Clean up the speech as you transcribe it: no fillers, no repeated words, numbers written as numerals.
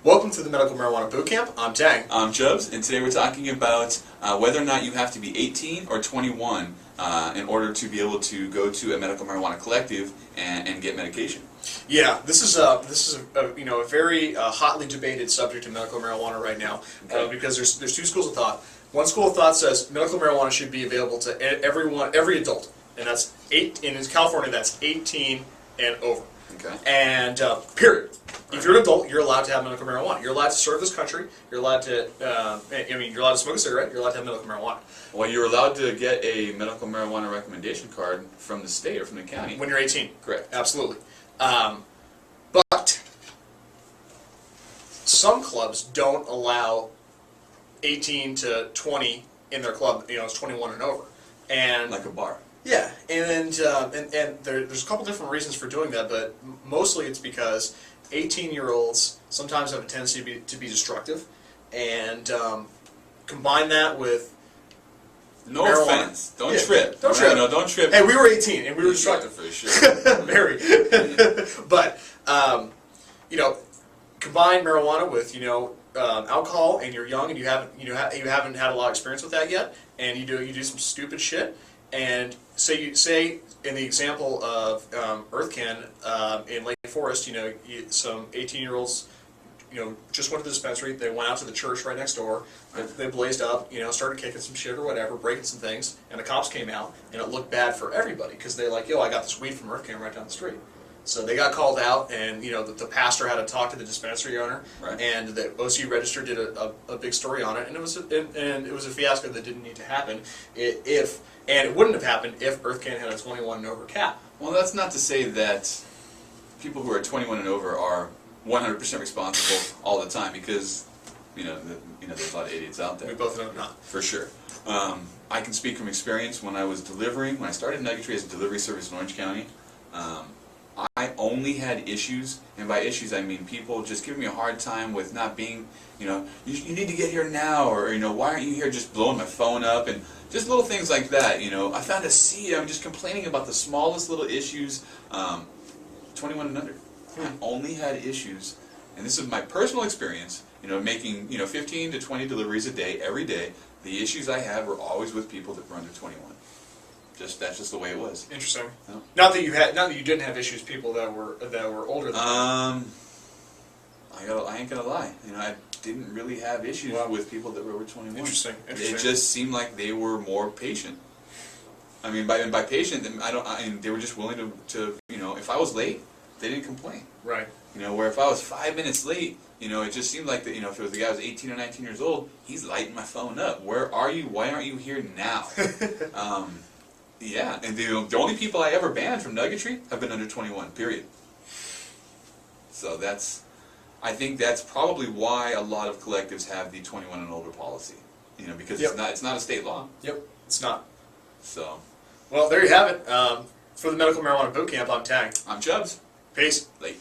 Welcome to the Medical Marijuana Bootcamp. I'm Tang. I'm Chubbs, and today we're talking about whether or not you have to be 18 or 21 in order to be able to go to a medical marijuana collective and get medication. Yeah, this is a very hotly debated subject in medical marijuana right now, because there's two schools of thought. One school of thought says medical marijuana should be available to every adult, and that's in California that's 18 and over. Okay. And period. If you're an adult, you're allowed to have medical marijuana. You're allowed to serve this country. You're allowed to, you're allowed to smoke a cigarette. You're allowed to have medical marijuana. Well, you're allowed to get a medical marijuana recommendation card from the state or from the county. When you're 18. Correct. Absolutely. But some clubs don't allow 18 to 20 in their club. It's 21 and over. And like a bar. Yeah, and there's a couple different reasons for doing that, but mostly it's because 18-year-olds sometimes have a tendency to be destructive, and combine that with no marijuana. Offense. Don't trip. Don't trip. No, don't trip. Hey, we were 18 and we were destructive for sure. Very. But combine marijuana with alcohol, and you're young and you haven't had a lot of experience with that yet, and you do some stupid shit. And say in the example of EarthCan in Lake Forest, some 18-year-olds, just went to the dispensary. They went out to the church right next door. They blazed up, started kicking some shit or whatever, breaking some things, and the cops came out, and it looked bad for everybody because they're like, "Yo, I got this weed from EarthCan right down the street." So they got called out, and the pastor had to talk to the dispensary owner, right. And the OC Register did a big story on it, and it was a fiasco that didn't need to happen and it wouldn't have happened if EarthCan had a 21 and over cap. Well, that's not to say that people who are 21 and over are 100% responsible all the time, because there's a lot of idiots out there. We both know not. For sure. I can speak from experience. When I started Nuggetry as a delivery service in Orange County, I only had issues, and by issues I mean people just giving me a hard time with not being, you need to get here now, or why aren't you here, just blowing my phone up, and just little things like that. I found a seat. I'm just complaining about the smallest little issues. 21 and under. I only had issues, and this is my personal experience. Making 15 to 20 deliveries a day, every day. The issues I had were always with people that were under 21. That's just the way it was. Interesting. No? Not that you didn't have issues with people that were older than you. I ain't gonna lie. I didn't really have issues with people that were over 21. Interesting. It just seemed like they were more patient. I mean, by patient, they were just willing to if I was late, they didn't complain. Right. Where if I was 5 minutes late, it just seemed like that. If it was the guy who was 18 or 19 years old, he's lighting my phone up. Where are you? Why aren't you here now? Yeah, and the only people I ever banned from Nuggetry have been under 21, period. So I think that's probably why a lot of collectives have the 21 and older policy. Because it's not a state law. Yep, it's not. So. Well, there you have it. For the Medical Marijuana Bootcamp, I'm Tang. I'm Chubbs. Peace. Late.